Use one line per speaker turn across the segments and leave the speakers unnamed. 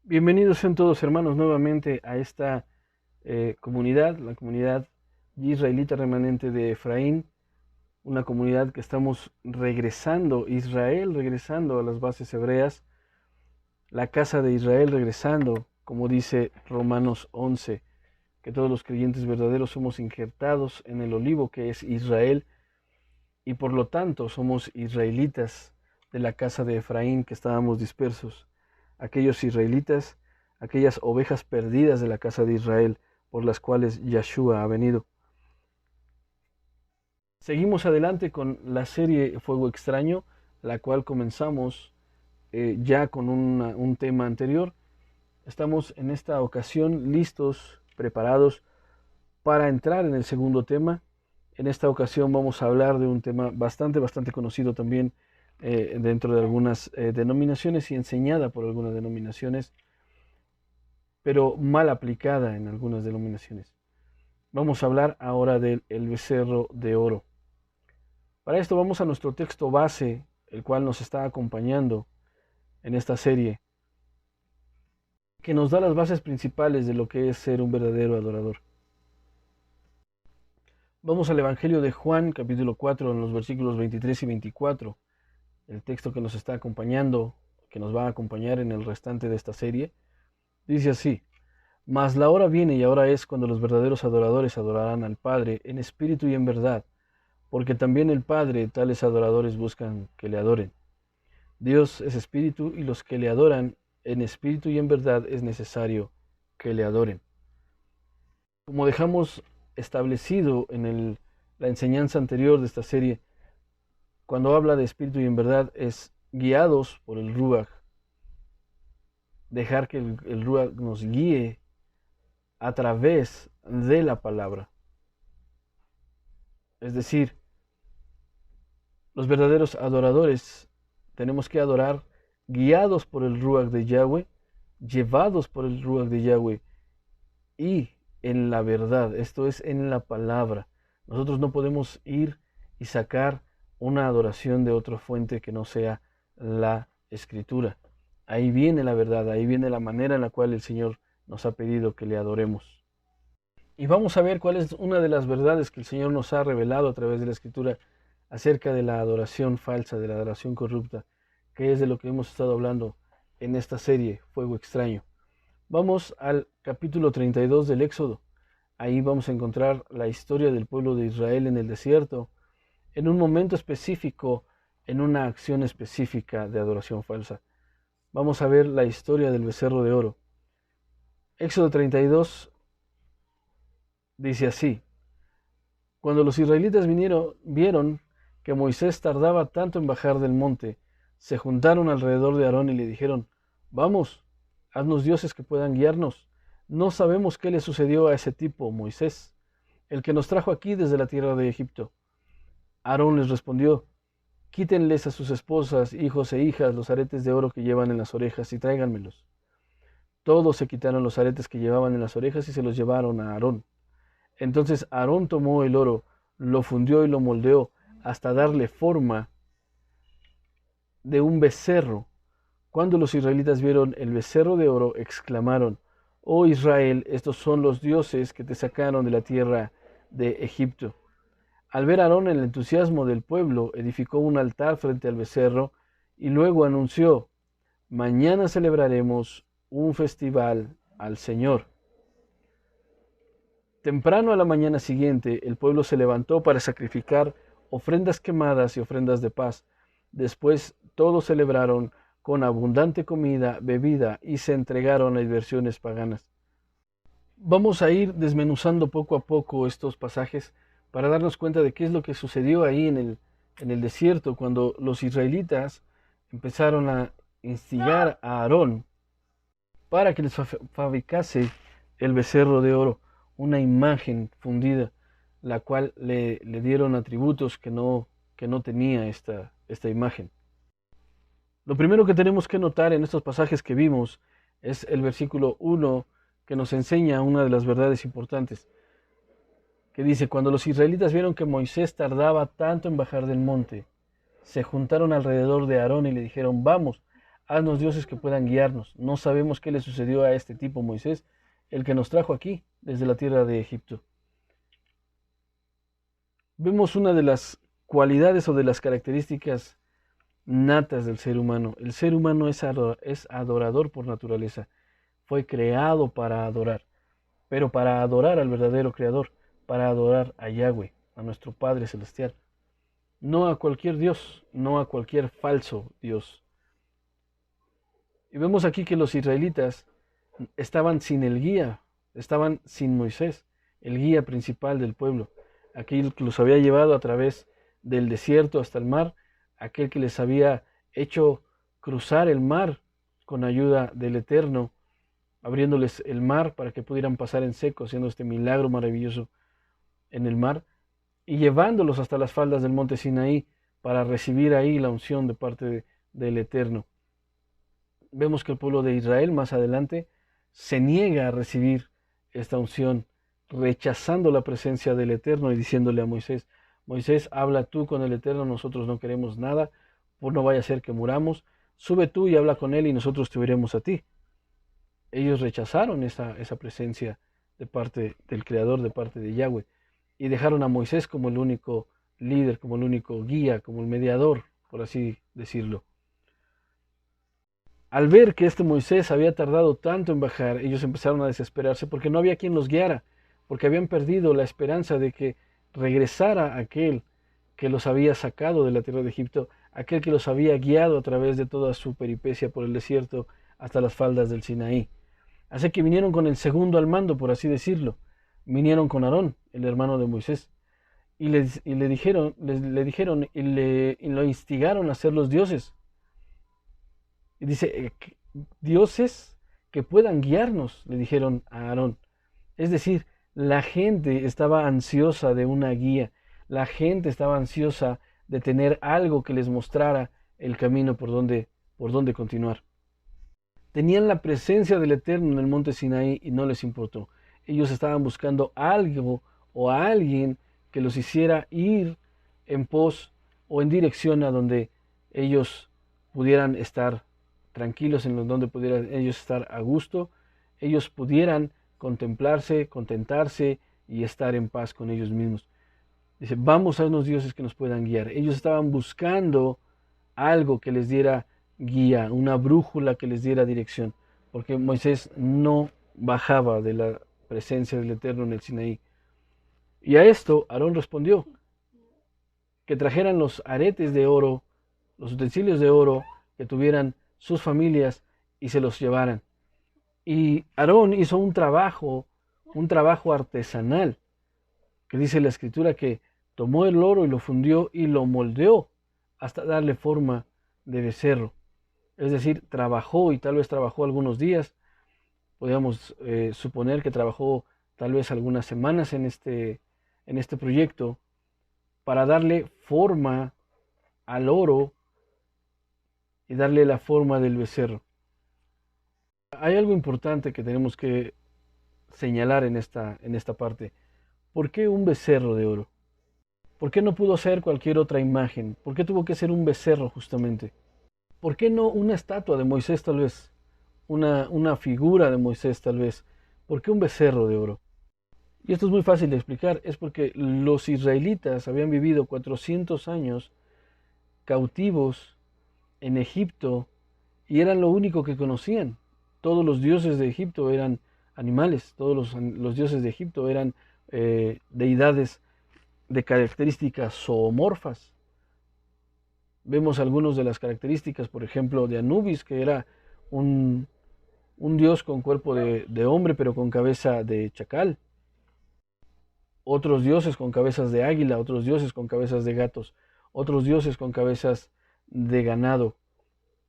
Bienvenidos sean todos hermanos nuevamente a esta comunidad, la comunidad israelita remanente de Efraín, una comunidad que estamos regresando, Israel regresando a las bases hebreas, la casa de Israel regresando, como dice Romanos 11, que todos los creyentes verdaderos somos injertados en el olivo que es Israel y por lo tanto somos israelitas de la casa de Efraín que estábamos dispersos. Aquellos israelitas, aquellas ovejas perdidas de la casa de Israel, por las cuales Yeshua ha venido. Seguimos adelante con la serie Fuego Extraño, la cual comenzamos ya con un tema anterior. Estamos en esta ocasión listos, preparados para entrar en el segundo tema. En esta ocasión vamos a hablar de un tema bastante conocido también dentro de algunas denominaciones y enseñada por algunas denominaciones, pero mal aplicada en algunas denominaciones. Vamos a hablar ahora del becerro de oro. Para esto vamos a nuestro texto base, el cual nos está acompañando en esta serie, que nos da las bases principales de lo que es ser un verdadero adorador. Vamos al Evangelio de Juan, capítulo 4, en los versículos 23 y 24. El texto que nos está acompañando, que nos va a acompañar en el restante de esta serie, dice así: Mas la hora viene y ahora es cuando los verdaderos adoradores adorarán al Padre en espíritu y en verdad, porque también el Padre tales adoradores buscan que le adoren. Dios es espíritu y los que le adoran en espíritu y en verdad es necesario que le adoren. Como dejamos establecido en la enseñanza anterior de esta serie, cuando habla de espíritu y en verdad es guiados por el Ruach, dejar que el Ruach nos guíe a través de la palabra. Es decir, los verdaderos adoradores tenemos que adorar guiados por el Ruach de Yahweh, llevados por el Ruach de Yahweh y en la verdad, esto es en la palabra. Nosotros no podemos ir y sacar una adoración de otra fuente que no sea la Escritura. Ahí viene la verdad, ahí viene la manera en la cual el Señor nos ha pedido que le adoremos. Y vamos a ver cuál es una de las verdades que el Señor nos ha revelado a través de la Escritura acerca de la adoración falsa, de la adoración corrupta, que es de lo que hemos estado hablando en esta serie, Fuego Extraño. Vamos al capítulo 32 del Éxodo. Ahí vamos a encontrar la historia del pueblo de Israel en el desierto, en un momento específico, en una acción específica de adoración falsa. Vamos a ver la historia del becerro de oro. Éxodo 32 dice así: Cuando los israelitas vieron que Moisés tardaba tanto en bajar del monte, se juntaron alrededor de Aarón y le dijeron: Vamos, haznos dioses que puedan guiarnos. No sabemos qué le sucedió a ese tipo, Moisés, el que nos trajo aquí desde la tierra de Egipto. Aarón les respondió: Quítenles a sus esposas, hijos e hijas los aretes de oro que llevan en las orejas y tráiganmelos. Todos se quitaron los aretes que llevaban en las orejas y se los llevaron a Aarón. Entonces Aarón tomó el oro, lo fundió y lo moldeó hasta darle forma de un becerro. Cuando los israelitas vieron el becerro de oro, exclamaron: Oh Israel, estos son los dioses que te sacaron de la tierra de Egipto. Al ver a Aarón el entusiasmo del pueblo, edificó un altar frente al becerro y luego anunció: Mañana celebraremos un festival al Señor. Temprano a la mañana siguiente, el pueblo se levantó para sacrificar ofrendas quemadas y ofrendas de paz. Después todos celebraron con abundante comida, bebida y se entregaron a diversiones paganas. Vamos a ir desmenuzando poco a poco estos pasajes para darnos cuenta de qué es lo que sucedió ahí en el desierto cuando los israelitas empezaron a instigar a Aarón para que les fabricase el becerro de oro, una imagen fundida, la cual le dieron atributos que no tenía esta imagen. Lo primero que tenemos que notar en estos pasajes que vimos es el versículo 1 que nos enseña una de las verdades importantes, que dice, cuando los israelitas vieron que Moisés tardaba tanto en bajar del monte, se juntaron alrededor de Aarón y le dijeron, vamos, haznos dioses que puedan guiarnos. No sabemos qué le sucedió a este tipo Moisés, el que nos trajo aquí desde la tierra de Egipto. Vemos una de las cualidades o de las características natas del ser humano. El ser humano es adorador por naturaleza. Fue creado para adorar, pero para adorar al verdadero Creador, para adorar a Yahweh, a nuestro Padre Celestial. No a cualquier Dios, no a cualquier falso Dios. Y vemos aquí que los israelitas estaban sin el guía, estaban sin Moisés, el guía principal del pueblo, aquel que los había llevado a través del desierto hasta el mar, aquel que les había hecho cruzar el mar con ayuda del Eterno, abriéndoles el mar para que pudieran pasar en seco, haciendo este milagro maravilloso en el mar, y llevándolos hasta las faldas del monte Sinaí para recibir ahí la unción de parte del Eterno. Vemos que el pueblo de Israel más adelante se niega a recibir esta unción, rechazando la presencia del Eterno y diciéndole a Moisés, Moisés, habla tú con el Eterno, nosotros no queremos nada, por no vaya a ser que muramos, sube tú y habla con él y nosotros te veremos a ti. Ellos rechazaron esa presencia de parte del Creador, de parte de Yahweh, y dejaron a Moisés como el único líder, como el único guía, como el mediador, por así decirlo. Al ver que este Moisés había tardado tanto en bajar, ellos empezaron a desesperarse porque no había quien los guiara, porque habían perdido la esperanza de que regresara aquel que los había sacado de la tierra de Egipto, aquel que los había guiado a través de toda su peripecia por el desierto hasta las faldas del Sinaí. Así que vinieron con el segundo al mando, por así decirlo. Vinieron con Aarón, el hermano de Moisés, y le dijeron y lo instigaron a ser los dioses. Y dice, dioses que puedan guiarnos, le dijeron a Aarón. Es decir, la gente estaba ansiosa de una guía, la gente estaba ansiosa de tener algo que les mostrara el camino por donde continuar. Tenían la presencia del Eterno en el monte Sinaí y no les importó. Ellos estaban buscando algo o a alguien que los hiciera ir en pos o en dirección a donde ellos pudieran estar tranquilos, en donde pudieran ellos estar a gusto, ellos pudieran contemplarse, contentarse y estar en paz con ellos mismos. Dice, vamos a unos dioses que nos puedan guiar. Ellos estaban buscando algo que les diera guía, una brújula que les diera dirección, porque Moisés no bajaba de la presencia del Eterno en el Sinaí. Y a esto Aarón respondió, que trajeran los aretes de oro, los utensilios de oro que tuvieran sus familias y se los llevaran. Y Aarón hizo un trabajo artesanal, que dice la escritura que tomó el oro y lo fundió y lo moldeó hasta darle forma de becerro. Es decir, trabajó y tal vez trabajó algunos días, podríamos suponer que trabajó tal vez algunas semanas en este proyecto para darle forma al oro y darle la forma del becerro. Hay algo importante que tenemos que señalar en esta parte. ¿Por qué un becerro de oro? ¿Por qué no pudo ser cualquier otra imagen? ¿Por qué tuvo que ser un becerro justamente? ¿Por qué no una estatua de Moisés tal vez? Una figura de Moisés tal vez. ¿Por qué un becerro de oro? Y esto es muy fácil de explicar. Es porque los israelitas habían vivido 400 años cautivos en Egipto y eran lo único que conocían. Todos los dioses de Egipto eran animales, todos los dioses de Egipto eran deidades de características zoomorfas. Vemos algunas de las características, por ejemplo, de Anubis, que era un dios con cuerpo de hombre, pero con cabeza de chacal. otros dioses con cabezas de águila, otros dioses con cabezas de gatos, otros dioses con cabezas de ganado,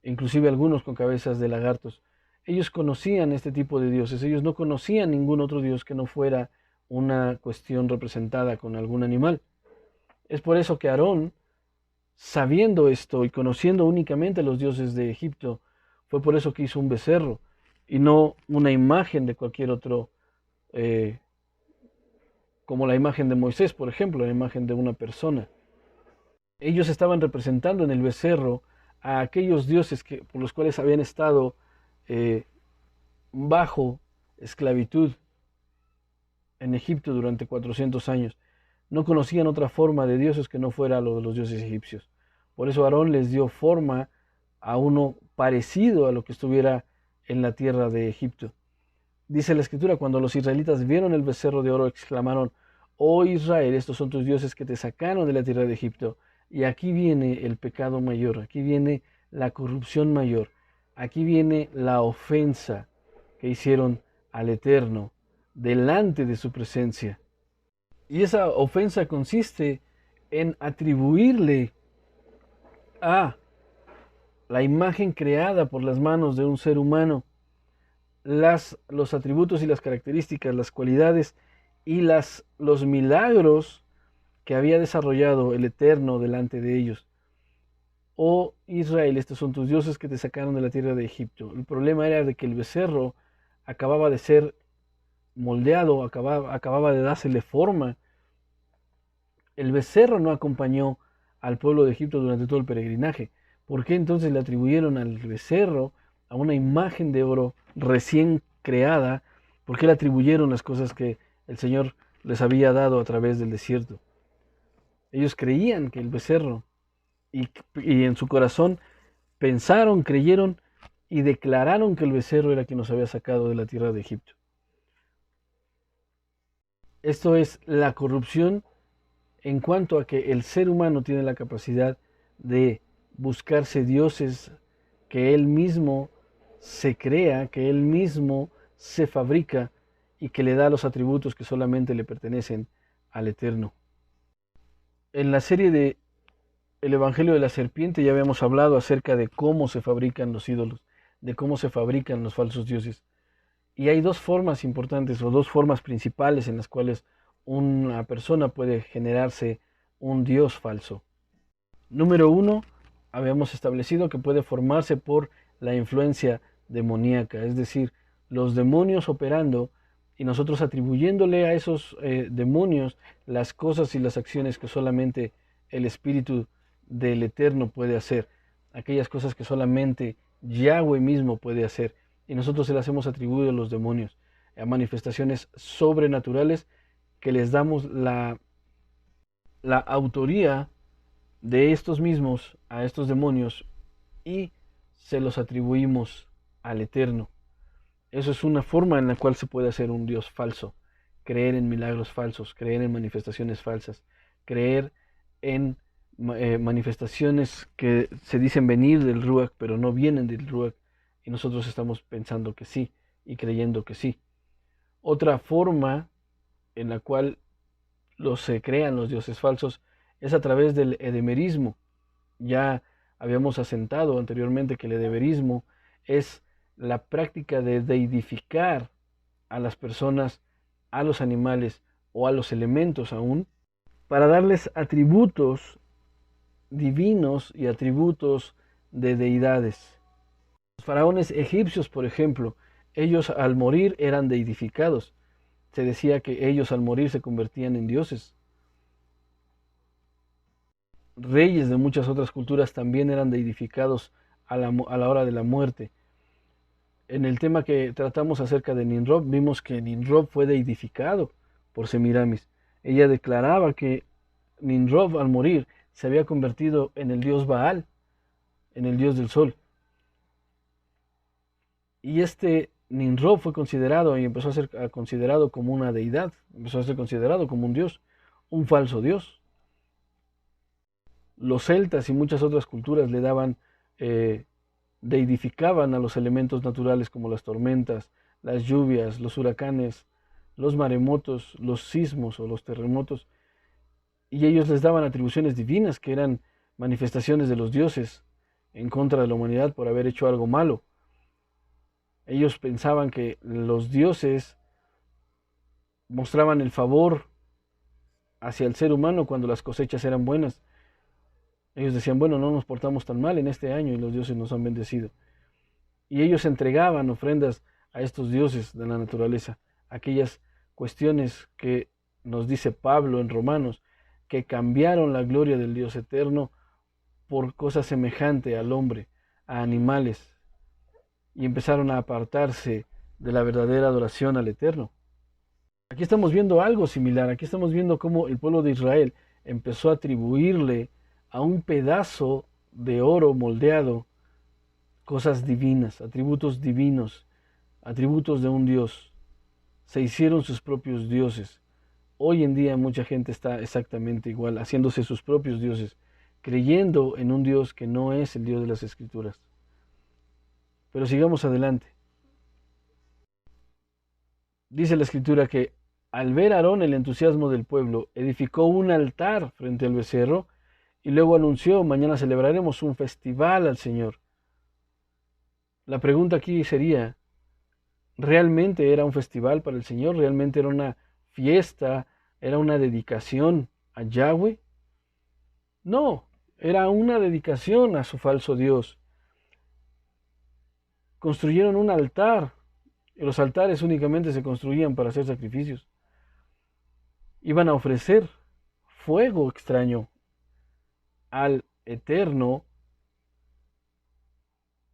inclusive algunos con cabezas de lagartos. Ellos conocían este tipo de dioses, ellos no conocían ningún otro dios que no fuera una cuestión representada con algún animal. Es por eso que Aarón, sabiendo esto y conociendo únicamente a los dioses de Egipto, fue por eso que hizo un becerro y no una imagen de cualquier otro, eh, como la imagen de Moisés, por ejemplo, la imagen de una persona. Ellos estaban representando en el becerro a aquellos dioses por los cuales habían estado eh, bajo esclavitud en Egipto durante 400 años. No conocían otra forma de dioses que no fuera lo de los dioses egipcios. Por eso Aarón les dio forma a uno parecido a lo que estuviera en la tierra de Egipto. Dice la escritura, cuando los israelitas vieron el becerro de oro, exclamaron: oh Israel, estos son tus dioses que te sacaron de la tierra de Egipto. Y aquí viene el pecado mayor, aquí viene la corrupción mayor, aquí viene la ofensa que hicieron al Eterno delante de su presencia. Y esa ofensa consiste en atribuirle a la imagen creada por las manos de un ser humano los atributos y las características, las cualidades y los milagros que había desarrollado el Eterno delante de ellos. Oh Israel, estos son tus dioses que te sacaron de la tierra de Egipto. El problema era de que el becerro acababa de ser moldeado, acababa de dársele forma. El becerro no acompañó al pueblo de Egipto durante todo el peregrinaje. ¿Por qué entonces le atribuyeron al becerro, a una imagen de oro recién creada? ¿Por qué le atribuyeron las cosas que el Señor les había dado a través del desierto? Ellos creían que el becerro, y en su corazón pensaron, creyeron y declararon que el becerro era quien nos había sacado de la tierra de Egipto. Esto es la corrupción en cuanto a que el ser humano tiene la capacidad de buscarse dioses que él mismo se crea, que él mismo se fabrica y que le da los atributos que solamente le pertenecen al Eterno. En la serie de El Evangelio de la Serpiente ya habíamos hablado acerca de cómo se fabrican los ídolos, de cómo se fabrican los falsos dioses. Y hay dos formas importantes o dos formas principales en las cuales una persona puede generarse un dios falso. Número uno, habíamos establecido que puede formarse por la influencia demoníaca, es decir, los demonios operando y nosotros atribuyéndole a esos demonios las cosas y las acciones que solamente el Espíritu del Eterno puede hacer, aquellas cosas que solamente Yahweh mismo puede hacer, y nosotros se las hemos atribuido a los demonios, a manifestaciones sobrenaturales que les damos la autoría de estos mismos a estos demonios y se los atribuimos al Eterno. Eso es una forma en la cual se puede hacer un Dios falso, creer en milagros falsos, creer en manifestaciones falsas, creer en manifestaciones que se dicen venir del Ruach, pero no vienen del Ruach, y nosotros estamos pensando que sí y creyendo que sí. Otra forma en la cual se crean los dioses falsos es a través del edemerismo. Ya habíamos asentado anteriormente que el edemerismo es la práctica de deidificar a las personas, a los animales o a los elementos aún, para darles atributos divinos y atributos de deidades. Los faraones egipcios, por ejemplo, ellos al morir eran deidificados. Se decía que ellos al morir se convertían en dioses. Reyes de muchas otras culturas también eran deidificados a la hora de la muerte. En el tema que tratamos acerca de Ninrob, vimos que Ninrob fue deidificado por Semiramis. Ella declaraba que Ninrob al morir se había convertido en el dios Baal, en el dios del sol. Y este Ninrob fue considerado y empezó a ser considerado como una deidad, empezó a ser considerado como un dios, un falso dios. Los celtas y muchas otras culturas le daban, deidificaban a los elementos naturales como las tormentas, las lluvias, los huracanes, los maremotos, los sismos o los terremotos, y ellos les daban atribuciones divinas que eran manifestaciones de los dioses en contra de la humanidad por haber hecho algo malo. Ellos pensaban que los dioses mostraban el favor hacia el ser humano cuando las cosechas eran buenas. Ellos decían, bueno, no nos portamos tan mal en este año y los dioses nos han bendecido. Y ellos entregaban ofrendas a estos dioses de la naturaleza, aquellas cuestiones que nos dice Pablo en Romanos, que cambiaron la gloria del Dios eterno por cosa semejante al hombre, a animales, y empezaron a apartarse de la verdadera adoración al Eterno. Aquí estamos viendo algo similar, aquí estamos viendo cómo el pueblo de Israel empezó a atribuirle a un pedazo de oro moldeado cosas divinas, atributos divinos, atributos de un Dios. Se hicieron sus propios dioses. Hoy en día mucha gente está exactamente igual, haciéndose sus propios dioses, creyendo en un Dios que no es el Dios de las Escrituras. Pero sigamos adelante. Dice la Escritura que al ver Aarón el entusiasmo del pueblo, edificó un altar frente al becerro y luego anunció, mañana celebraremos un festival al Señor. La pregunta aquí sería, ¿realmente era un festival para el Señor? ¿Realmente era una fiesta? ¿Era una dedicación a Yahweh? No, era una dedicación a su falso Dios. Construyeron un altar, y los altares únicamente se construían para hacer sacrificios. Iban a ofrecer fuego extraño al Eterno,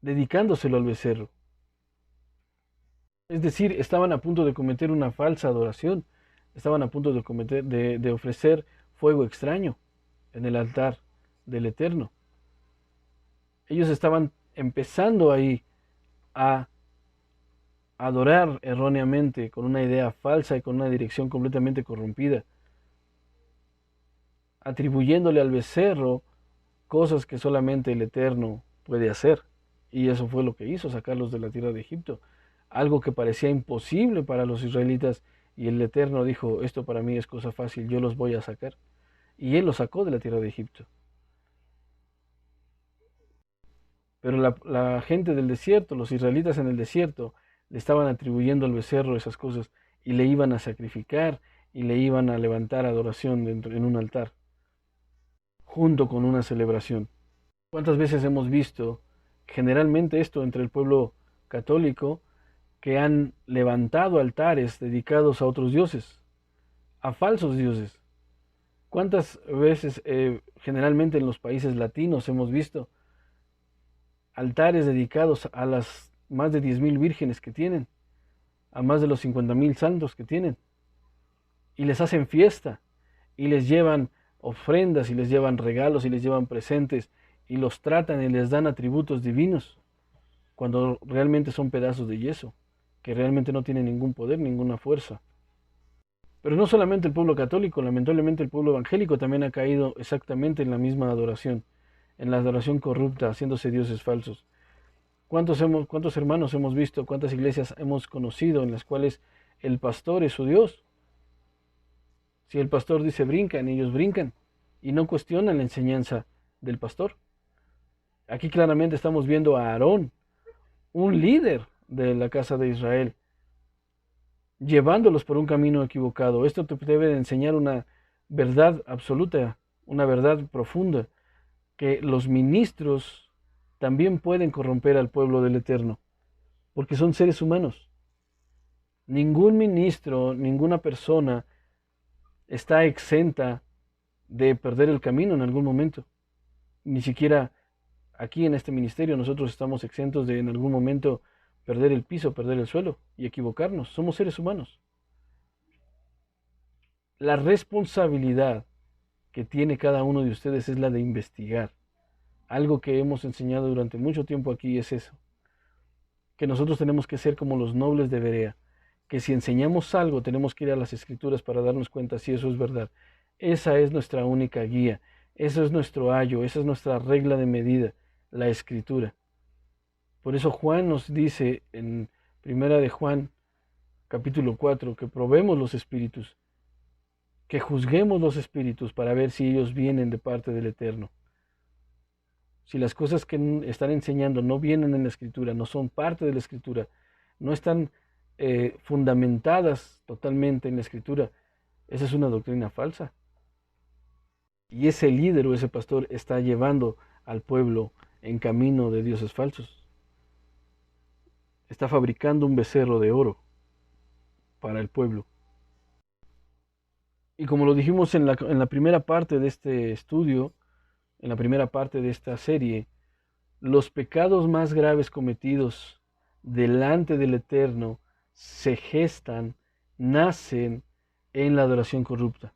dedicándoselo al becerro. Es decir, estaban a punto de cometer una falsa adoración, estaban a punto de ofrecer fuego extraño en el altar del Eterno. Ellos estaban empezando ahí a adorar erróneamente, con una idea falsa y con una dirección completamente corrompida, atribuyéndole al becerro cosas que solamente el Eterno puede hacer. Y eso fue lo que hizo, sacarlos de la tierra de Egipto. Algo que parecía imposible para los israelitas, y el Eterno dijo, esto para mí es cosa fácil, yo los voy a sacar. Y él los sacó de la tierra de Egipto. Pero la gente del desierto, los israelitas en el desierto, le estaban atribuyendo al becerro esas cosas y le iban a sacrificar y le iban a levantar adoración dentro, en un altar, junto con una celebración. ¿Cuántas veces hemos visto generalmente esto entre el pueblo católico, que han levantado altares dedicados a otros dioses, a falsos dioses? ¿Cuántas veces generalmente en los países latinos hemos visto altares dedicados a las más de 10.000 vírgenes que tienen, a más de los 50.000 santos que tienen, y les hacen fiesta, y les llevan ofrendas, y les llevan regalos, y les llevan presentes, y los tratan y les dan atributos divinos, cuando realmente son pedazos de yeso, que realmente no tienen ningún poder, ninguna fuerza? Pero no solamente el pueblo católico, lamentablemente el pueblo evangélico también ha caído exactamente en la misma adoración, en la adoración corrupta, haciéndose dioses falsos. ¿Cuántos hermanos hemos visto, cuántas iglesias hemos conocido en las cuales el pastor es su Dios? Si el pastor dice brincan, ellos brincan y no cuestionan la enseñanza del pastor. Aquí claramente estamos viendo a Aarón, un líder de la casa de Israel, llevándolos por un camino equivocado. Esto te debe de enseñar una verdad absoluta, una verdad profunda, que los ministros también pueden corromper al pueblo del Eterno, porque son seres humanos. Ningún ministro, ninguna persona está exenta de perder el camino en algún momento. Ni siquiera aquí en este ministerio nosotros estamos exentos de en algún momento perder el piso, perder el suelo y equivocarnos. Somos seres humanos. La responsabilidad que tiene cada uno de ustedes es la de investigar. Algo que hemos enseñado durante mucho tiempo aquí es eso, que nosotros tenemos que ser como los nobles de Berea, que si enseñamos algo tenemos que ir a las Escrituras para darnos cuenta si eso es verdad. Esa es nuestra única guía, eso es nuestro ayo, esa es nuestra regla de medida, la Escritura. Por eso Juan nos dice en Primera de Juan capítulo 4, que probemos los espíritus, que juzguemos los espíritus para ver si ellos vienen de parte del Eterno. Si las cosas que están enseñando no vienen en la Escritura, no son parte de la Escritura, no están fundamentadas totalmente en la Escritura, esa es una doctrina falsa. Y ese líder o ese pastor está llevando al pueblo en camino de dioses falsos. Está fabricando un becerro de oro para el pueblo. Y como lo dijimos en la primera parte de este estudio, en la primera parte de esta serie, los pecados más graves cometidos delante del Eterno se gestan, nacen en la adoración corrupta.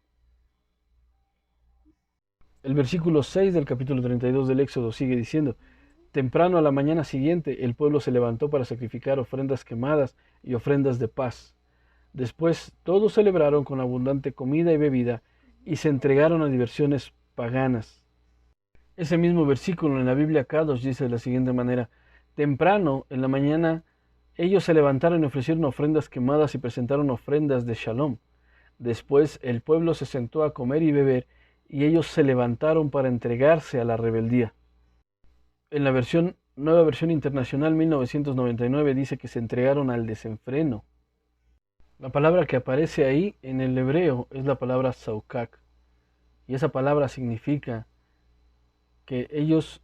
El versículo 6 del capítulo 32 del Éxodo sigue diciendo: temprano a la mañana siguiente el pueblo se levantó para sacrificar ofrendas quemadas y ofrendas de paz. Después todos celebraron con abundante comida y bebida y se entregaron a diversiones paganas. Ese mismo versículo en la Biblia Kadosh dice de la siguiente manera: temprano en la mañana ellos se levantaron y ofrecieron ofrendas quemadas y presentaron ofrendas de shalom. Después el pueblo se sentó a comer y beber y ellos se levantaron para entregarse a la rebeldía. En la nueva versión internacional 1999 dice que se entregaron al desenfreno. La palabra que aparece ahí en el hebreo es la palabra saukak, y esa palabra significa que ellos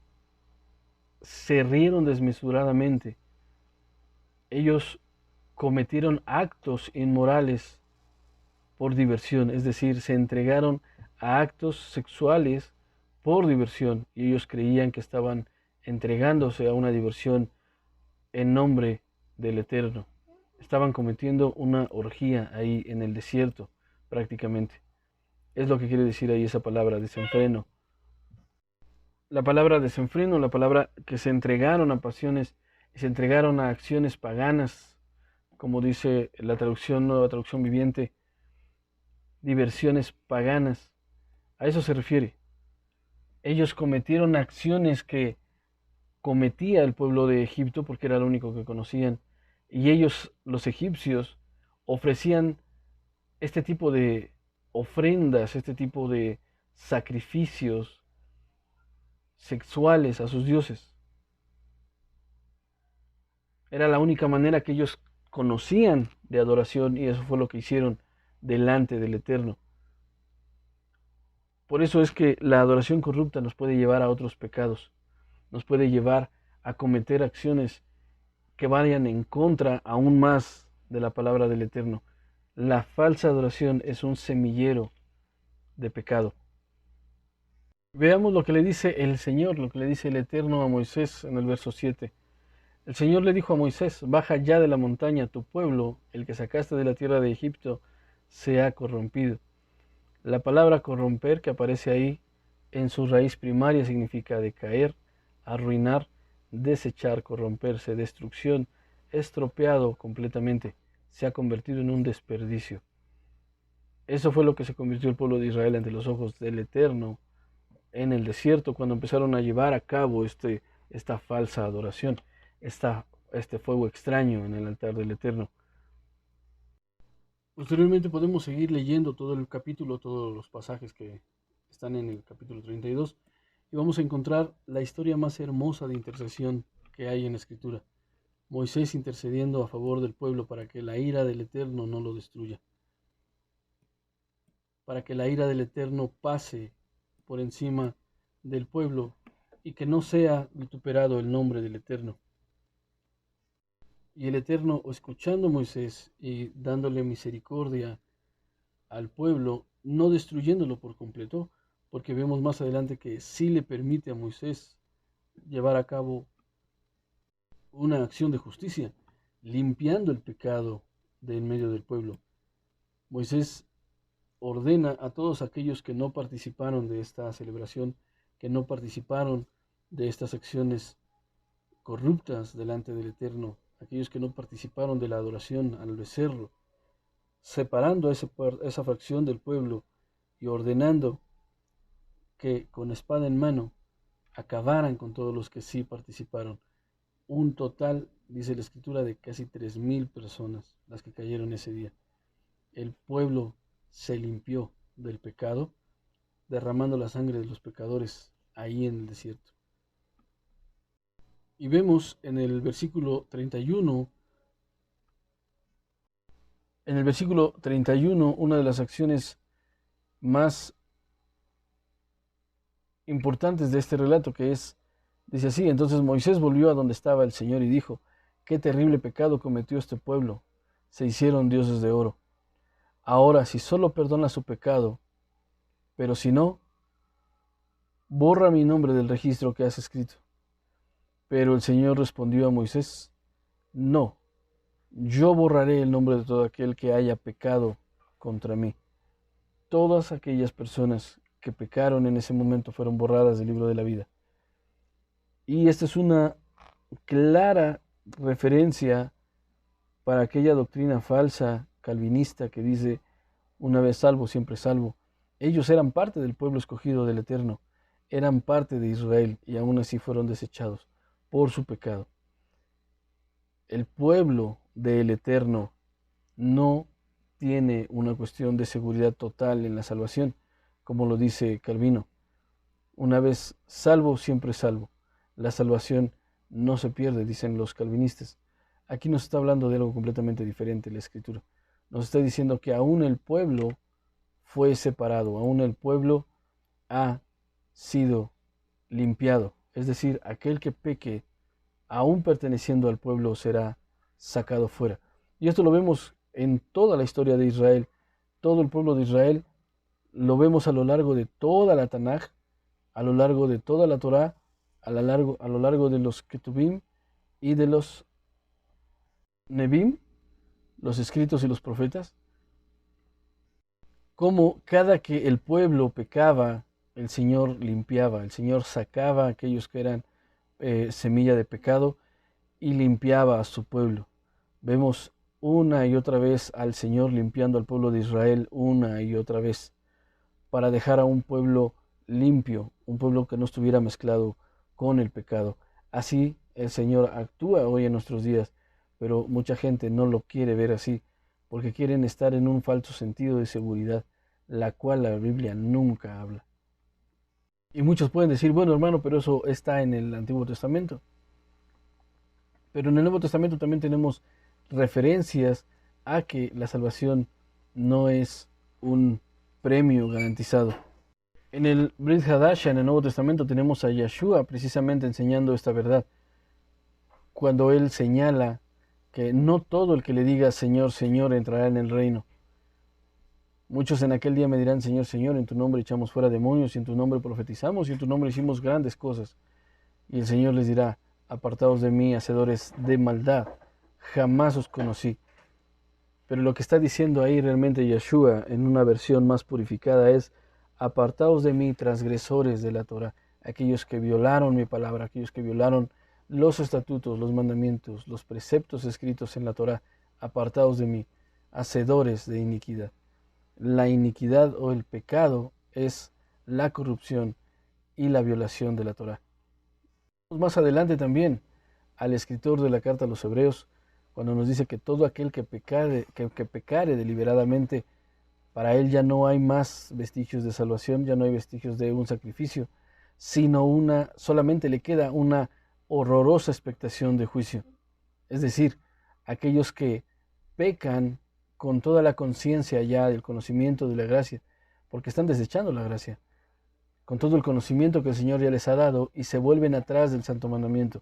se rieron desmesuradamente, ellos cometieron actos inmorales por diversión, es decir, se entregaron a actos sexuales por diversión, y ellos creían que estaban entregándose a una diversión en nombre del Eterno. Estaban cometiendo una orgía ahí en el desierto, prácticamente. Es lo que quiere decir ahí esa palabra, desenfreno. La palabra desenfreno, la palabra que se entregaron a pasiones y se entregaron a acciones paganas, como dice la traducción, nueva traducción viviente, diversiones paganas. A eso se refiere. Ellos cometieron acciones que cometía el pueblo de Egipto porque era lo único que conocían. Y ellos, los egipcios, ofrecían este tipo de ofrendas, este tipo de sacrificios sexuales a sus dioses. Era la única manera que ellos conocían de adoración, y eso fue lo que hicieron delante del Eterno. Por eso es que la adoración corrupta nos puede llevar a otros pecados, nos puede llevar a cometer acciones que vayan en contra aún más de la palabra del Eterno. La falsa adoración es un semillero de pecado. Veamos lo que le dice el Señor, lo que le dice el Eterno a Moisés en el verso 7. El Señor le dijo a Moisés: baja ya de la montaña, tu pueblo, el que sacaste de la tierra de Egipto, se ha corrompido. La palabra corromper que aparece ahí en su raíz primaria significa decaer, arruinar, desechar, corromperse, destrucción, estropeado completamente, se ha convertido en un desperdicio. Eso fue lo que se convirtió el pueblo de Israel ante los ojos del Eterno en el desierto, cuando empezaron a llevar a cabo esta falsa adoración, este fuego extraño en el altar del Eterno. Posteriormente podemos seguir leyendo todo el capítulo, todos los pasajes que están en el capítulo 32, y vamos a encontrar la historia más hermosa de intercesión que hay en la Escritura. Moisés intercediendo a favor del pueblo para que la ira del Eterno no lo destruya, para que la ira del Eterno pase por encima del pueblo y que no sea vituperado el nombre del Eterno. Y el Eterno, escuchando a Moisés y dándole misericordia al pueblo, no destruyéndolo por completo, porque vemos más adelante que sí le permite a Moisés llevar a cabo una acción de justicia, limpiando el pecado de en medio del pueblo. Moisés ordena a todos aquellos que no participaron de esta celebración, que no participaron de estas acciones corruptas delante del Eterno, aquellos que no participaron de la adoración al becerro, separando a esa fracción del pueblo y ordenando que con espada en mano acabaran con todos los que sí participaron. Un total dice la escritura, de casi 3.000 personas las que cayeron ese día. El pueblo se limpió del pecado, derramando la sangre de los pecadores ahí en el desierto. Y vemos en el versículo 31, una de las acciones más importantes de este relato, dice así: entonces Moisés volvió a donde estaba el Señor y dijo: qué terrible pecado cometió este pueblo, se hicieron dioses de oro. Ahora, si solo perdona su pecado, pero si no, borra mi nombre del registro que has escrito. Pero el Señor respondió a Moisés: no, yo borraré el nombre de todo aquel que haya pecado contra mí. Todas aquellas personas que pecaron en ese momento fueron borradas del libro de la vida. Y esta es una clara referencia para aquella doctrina falsa calvinista que dice: una vez salvo, siempre salvo. Ellos eran parte del pueblo escogido del Eterno, eran parte de Israel y aún así fueron desechados por su pecado. El pueblo del Eterno no tiene una cuestión de seguridad total en la salvación, como lo dice Calvino. Una vez salvo, siempre salvo. La salvación no se pierde, dicen los calvinistas. Aquí nos está hablando de algo completamente diferente la Escritura. Nos está diciendo que aún el pueblo fue separado, aún el pueblo ha sido limpiado. Es decir, aquel que peque, aún perteneciendo al pueblo, será sacado fuera. Y esto lo vemos en toda la historia de Israel. Todo el pueblo de Israel lo vemos a lo largo de toda la Tanaj, a lo largo de toda la Torá, a lo largo de los Ketubim y de los Nebim, los escritos y los profetas, como cada que el pueblo pecaba, el Señor limpiaba, el Señor sacaba a aquellos que eran semilla de pecado y limpiaba a su pueblo. Vemos una y otra vez al Señor limpiando al pueblo de Israel una y otra vez para dejar a un pueblo limpio, un pueblo que no estuviera mezclado con el pecado. Así el Señor actúa hoy en nuestros días, pero mucha gente no lo quiere ver así, porque quieren estar en un falso sentido de seguridad, la cual la Biblia nunca habla. Y muchos pueden decir: bueno, hermano, pero eso está en el Antiguo Testamento. Pero en el Nuevo Testamento también tenemos referencias a que la salvación no es un premio garantizado. En el Brit Hadasha, en el Nuevo Testamento, tenemos a Yeshua precisamente enseñando esta verdad, cuando él señala que no todo el que le diga Señor, Señor entrará en el reino. Muchos en aquel día me dirán: Señor, Señor, en tu nombre echamos fuera demonios, y en tu nombre profetizamos, y en tu nombre hicimos grandes cosas. Y el Señor les dirá: apartaos de mí, hacedores de maldad, jamás os conocí. Pero lo que está diciendo ahí realmente Yeshua en una versión más purificada es: apartaos de mí, transgresores de la Torah, aquellos que violaron mi palabra, aquellos que violaron los estatutos, los mandamientos, los preceptos escritos en la Torah, apartaos de mí, hacedores de iniquidad. La iniquidad o el pecado es la corrupción y la violación de la Torah. Más adelante también al escritor de la carta a los Hebreos, cuando nos dice que todo aquel que pecare deliberadamente, para él ya no hay más vestigios de salvación, ya no hay vestigios de un sacrificio, sino solamente le queda una horrorosa expectación de juicio. Es decir, aquellos que pecan con toda la conciencia ya del conocimiento de la gracia, porque están desechando la gracia, con todo el conocimiento que el Señor ya les ha dado, y se vuelven atrás del santo mandamiento.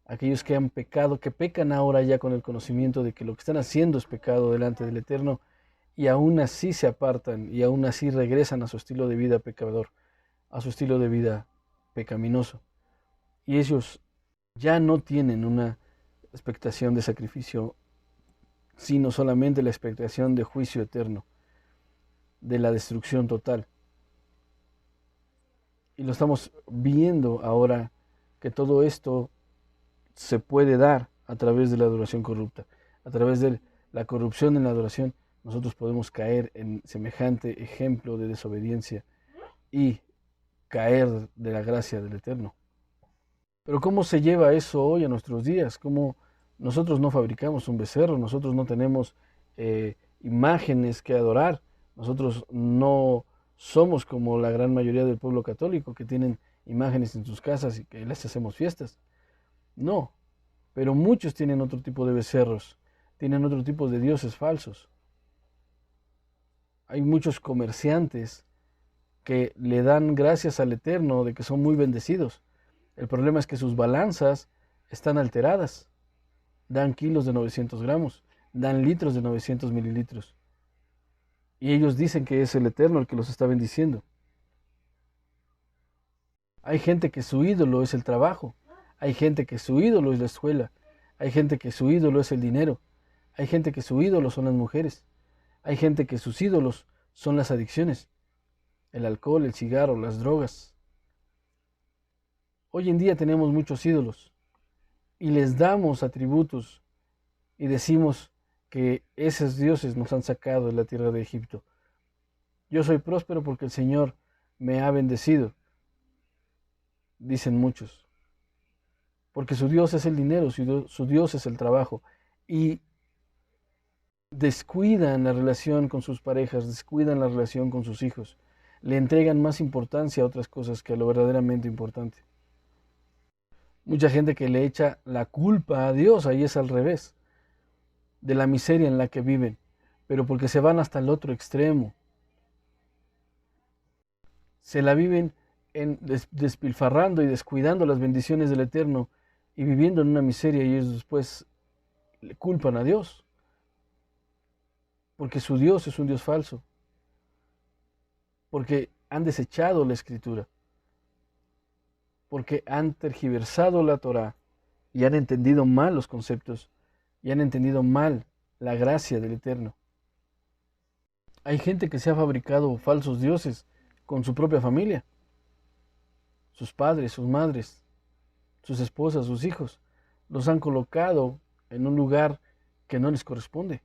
Aquellos que han pecado, que pecan ahora ya con el conocimiento de que lo que están haciendo es pecado delante del Eterno, y aún así se apartan y aún así regresan a su estilo de vida pecador, a su estilo de vida pecaminoso. Y ellos ya no tienen una expectación de sacrificio, sino solamente la expectación de juicio eterno, de la destrucción total. Y lo estamos viendo ahora, que todo esto se puede dar a través de la adoración corrupta. A través de la corrupción en la adoración, nosotros podemos caer en semejante ejemplo de desobediencia y caer de la gracia del Eterno. Pero ¿cómo se lleva eso hoy a nuestros días? ¿Cómo Nosotros no fabricamos un becerro, nosotros no tenemos imágenes que adorar, nosotros no somos como la gran mayoría del pueblo católico que tienen imágenes en sus casas y que les hacemos fiestas. No, pero muchos tienen otro tipo de becerros, tienen otro tipo de dioses falsos. Hay muchos comerciantes que le dan gracias al Eterno de que son muy bendecidos. El problema es que sus balanzas están alteradas. Dan kilos de 900 gramos, dan litros de 900 mililitros. Y ellos dicen que es el Eterno el que los está bendiciendo. Hay gente que su ídolo es el trabajo. Hay gente que su ídolo es la escuela. Hay gente que su ídolo es el dinero. Hay gente que su ídolo son las mujeres. Hay gente que sus ídolos son las adicciones. El alcohol, el cigarro, las drogas. Hoy en día tenemos muchos ídolos y les damos atributos y decimos que esos dioses nos han sacado de la tierra de Egipto. Yo soy próspero porque el Señor me ha bendecido, dicen muchos, porque su Dios es el dinero, su Dios es el trabajo, y descuidan la relación con sus parejas, descuidan la relación con sus hijos, le entregan más importancia a otras cosas que a lo verdaderamente importante. Mucha gente que le echa la culpa a Dios, ahí es al revés, de la miseria en la que viven, pero porque se van hasta el otro extremo. Se la viven despilfarrando y descuidando las bendiciones del Eterno y viviendo en una miseria y ellos después le culpan a Dios, porque su Dios es un Dios falso, porque han desechado la Escritura, porque han tergiversado la Torá y han entendido mal los conceptos y han entendido mal la gracia del Eterno. Hay gente que se ha fabricado falsos dioses con su propia familia, sus padres, sus madres, sus esposas, sus hijos. Los han colocado en un lugar que no les corresponde.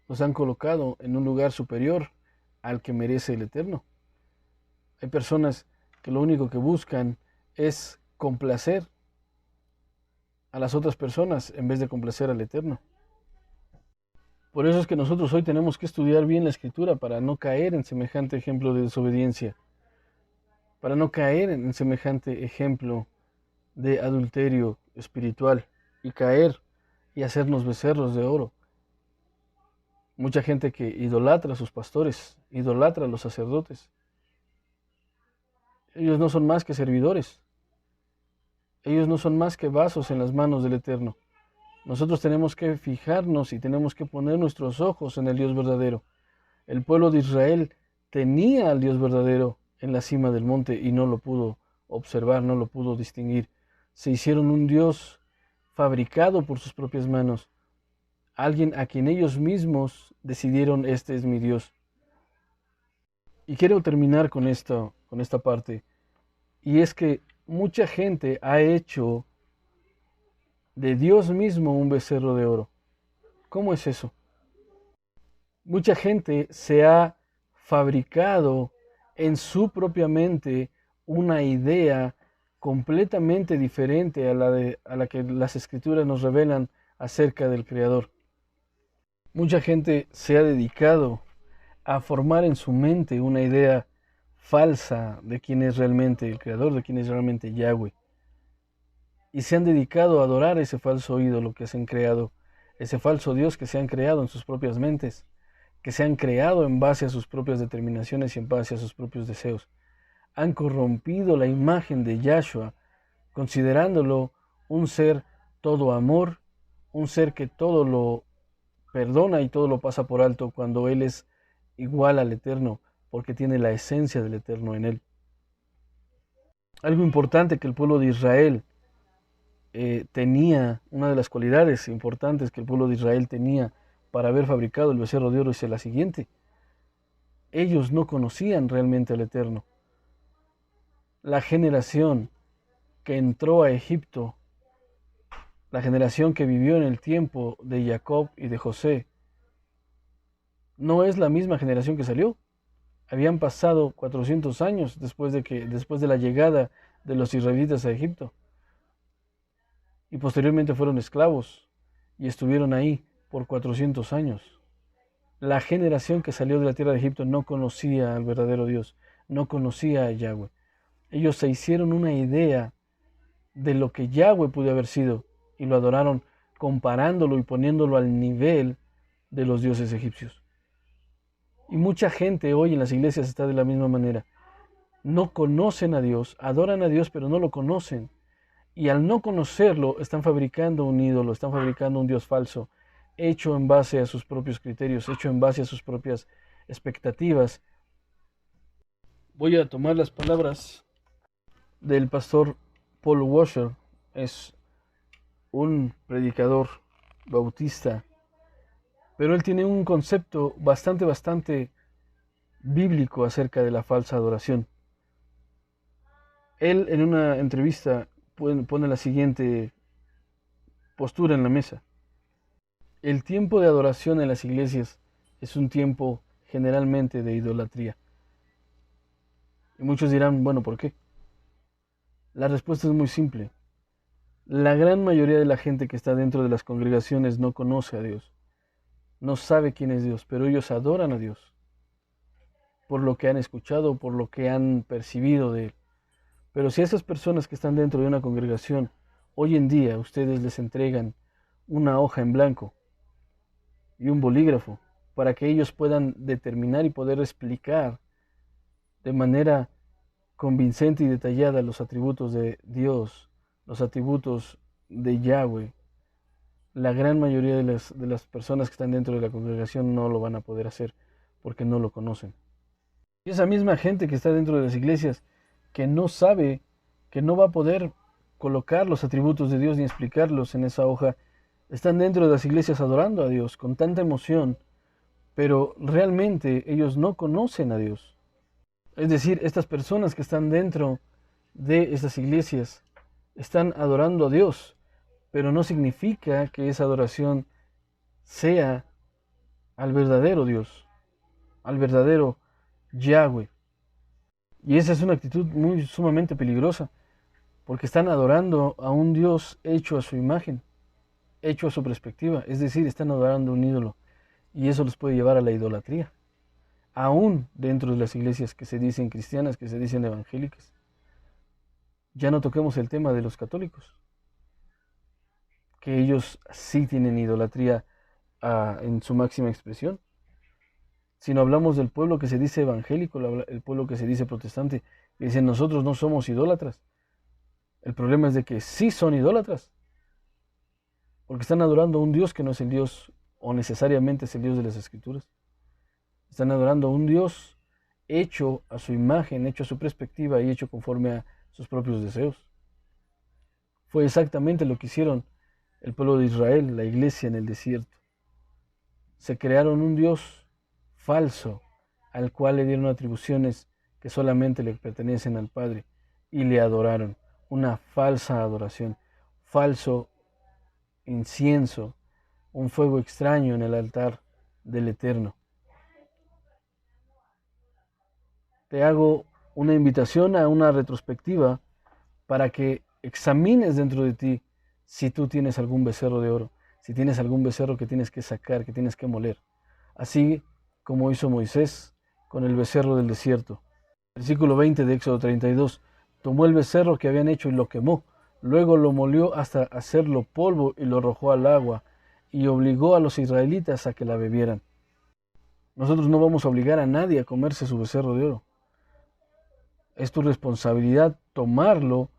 Los han colocado en un lugar superior al que merece el Eterno. Hay personas que lo único que buscan es complacer a las otras personas en vez de complacer al Eterno. Por eso es que nosotros hoy tenemos que estudiar bien la Escritura para no caer en semejante ejemplo de desobediencia, para no caer en semejante ejemplo de adulterio espiritual y caer y hacernos becerros de oro. Mucha gente que idolatra a sus pastores, idolatra a los sacerdotes. Ellos no son más que servidores. Ellos no son más que vasos en las manos del Eterno. Nosotros tenemos que fijarnos y tenemos que poner nuestros ojos en el Dios verdadero. El pueblo de Israel tenía al Dios verdadero en la cima del monte y no lo pudo observar, no lo pudo distinguir. Se hicieron un Dios fabricado por sus propias manos, alguien a quien ellos mismos decidieron, este es mi Dios. Y quiero terminar con esta parte, y es que mucha gente ha hecho de Dios mismo un becerro de oro. ¿Cómo es eso? Mucha gente se ha fabricado en su propia mente una idea completamente diferente a la que las Escrituras nos revelan acerca del Creador. Mucha gente se ha dedicado a formar en su mente una idea falsa de quién es realmente el Creador, de quién es realmente Yahweh. Y se han dedicado a adorar ese falso ídolo que se han creado, ese falso Dios que se han creado en sus propias mentes, que se han creado en base a sus propias determinaciones y en base a sus propios deseos. Han corrompido la imagen de Yahshua, considerándolo un ser todo amor, un ser que todo lo perdona y todo lo pasa por alto cuando Él es igual al Eterno, porque tiene la esencia del Eterno en Él. Algo importante que el pueblo de Israel tenía, una de las cualidades importantes que el pueblo de Israel tenía para haber fabricado el becerro de oro es la siguiente: ellos no conocían realmente al Eterno. La generación que entró a Egipto, la generación que vivió en el tiempo de Jacob y de José, no es la misma generación que salió. Habían pasado 400 años después de la llegada de los israelitas a Egipto. Y posteriormente fueron esclavos y estuvieron ahí por 400 años. La generación que salió de la tierra de Egipto no conocía al verdadero Dios, no conocía a Yahweh. Ellos se hicieron una idea de lo que Yahweh pudo haber sido y lo adoraron comparándolo y poniéndolo al nivel de los dioses egipcios. Y mucha gente hoy en las iglesias está de la misma manera. No conocen a Dios, adoran a Dios, pero no lo conocen. Y al no conocerlo, están fabricando un ídolo, están fabricando un Dios falso, hecho en base a sus propios criterios, hecho en base a sus propias expectativas. Voy a tomar las palabras del pastor Paul Washer, es un predicador bautista, pero él tiene un concepto bastante bíblico acerca de la falsa adoración. Él en una entrevista pone la siguiente postura en la mesa. El tiempo de adoración en las iglesias es un tiempo generalmente de idolatría. Y muchos dirán, bueno, ¿por qué? La respuesta es muy simple. La gran mayoría de la gente que está dentro de las congregaciones no conoce a Dios, no sabe quién es Dios, pero ellos adoran a Dios por lo que han escuchado, por lo que han percibido de Él. Pero si a esas personas que están dentro de una congregación, hoy en día ustedes les entregan una hoja en blanco y un bolígrafo para que ellos puedan determinar y poder explicar de manera convincente y detallada los atributos de Dios, los atributos de Yahweh, la gran mayoría de las personas que están dentro de la congregación no lo van a poder hacer porque no lo conocen. Y esa misma gente que está dentro de las iglesias, que no sabe, que no va a poder colocar los atributos de Dios ni explicarlos en esa hoja, están dentro de las iglesias adorando a Dios con tanta emoción, pero realmente ellos no conocen a Dios. Es decir, estas personas que están dentro de estas iglesias están adorando a Dios, pero no significa que esa adoración sea al verdadero Dios, al verdadero Yahweh. Y esa es una actitud muy sumamente peligrosa, porque están adorando a un Dios hecho a su imagen, hecho a su perspectiva, es decir, están adorando a un ídolo, y eso los puede llevar a la idolatría, aún dentro de las iglesias que se dicen cristianas, que se dicen evangélicas. Ya no toquemos el tema de los católicos, que ellos sí tienen idolatría en su máxima expresión. Si no hablamos del pueblo que se dice evangélico, el pueblo que se dice protestante, que dicen nosotros no somos idólatras. El problema es de que sí son idólatras, porque están adorando a un Dios que no es el Dios, o necesariamente es el Dios de las Escrituras. Están adorando a un Dios hecho a su imagen, hecho a su perspectiva y hecho conforme a sus propios deseos. Fue exactamente lo que hicieron el pueblo de Israel, la iglesia en el desierto. Se crearon un Dios falso al cual le dieron atribuciones que solamente le pertenecen al Padre y le adoraron. Una falsa adoración, falso incienso, un fuego extraño en el altar del Eterno. Te hago una invitación a una retrospectiva para que examines dentro de ti si tú tienes algún becerro de oro, si tienes algún becerro que tienes que sacar, que tienes que moler, así como hizo Moisés con el becerro del desierto. Versículo 20 de Éxodo 32, tomó el becerro que habían hecho y lo quemó, luego lo molió hasta hacerlo polvo y lo arrojó al agua, y obligó a los israelitas a que la bebieran. Nosotros no vamos a obligar a nadie a comerse su becerro de oro. Es tu responsabilidad tomarlo,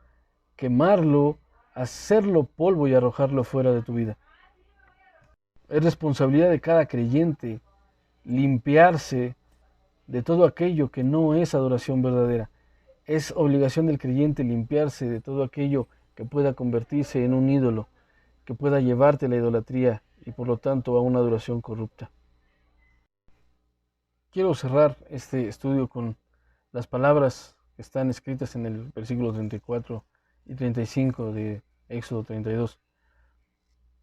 quemarlo, hacerlo polvo y arrojarlo fuera de tu vida. Es responsabilidad de cada creyente limpiarse de todo aquello que no es adoración verdadera. Es obligación del creyente limpiarse de todo aquello que pueda convertirse en un ídolo, que pueda llevarte a la idolatría y por lo tanto a una adoración corrupta. Quiero cerrar este estudio con las palabras que están escritas en el versículo 34 y 35 de Éxodo 32.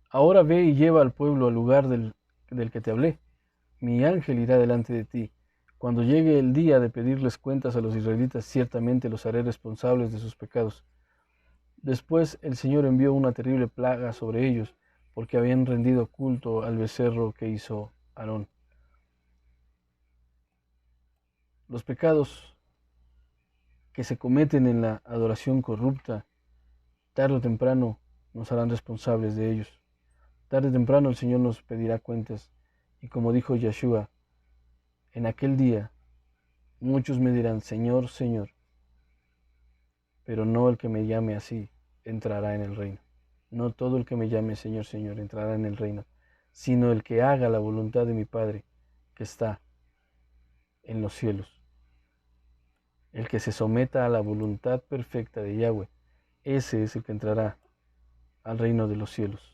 Ahora ve y lleva al pueblo al lugar del que te hablé. Mi ángel irá delante de ti. Cuando llegue el día de pedirles cuentas a los israelitas, ciertamente los haré responsables de sus pecados. Después el Señor envió una terrible plaga sobre ellos, porque habían rendido culto al becerro que hizo Aarón. Los pecados que se cometen en la adoración corrupta, tarde o temprano nos harán responsables de ellos. Tarde o temprano el Señor nos pedirá cuentas. Y como dijo Yeshua, en aquel día muchos me dirán, Señor, Señor, pero no el que me llame así entrará en el reino. No todo el que me llame Señor, Señor entrará en el reino, sino el que haga la voluntad de mi Padre que está en los cielos. El que se someta a la voluntad perfecta de Yahweh, ese es el que entrará al reino de los cielos.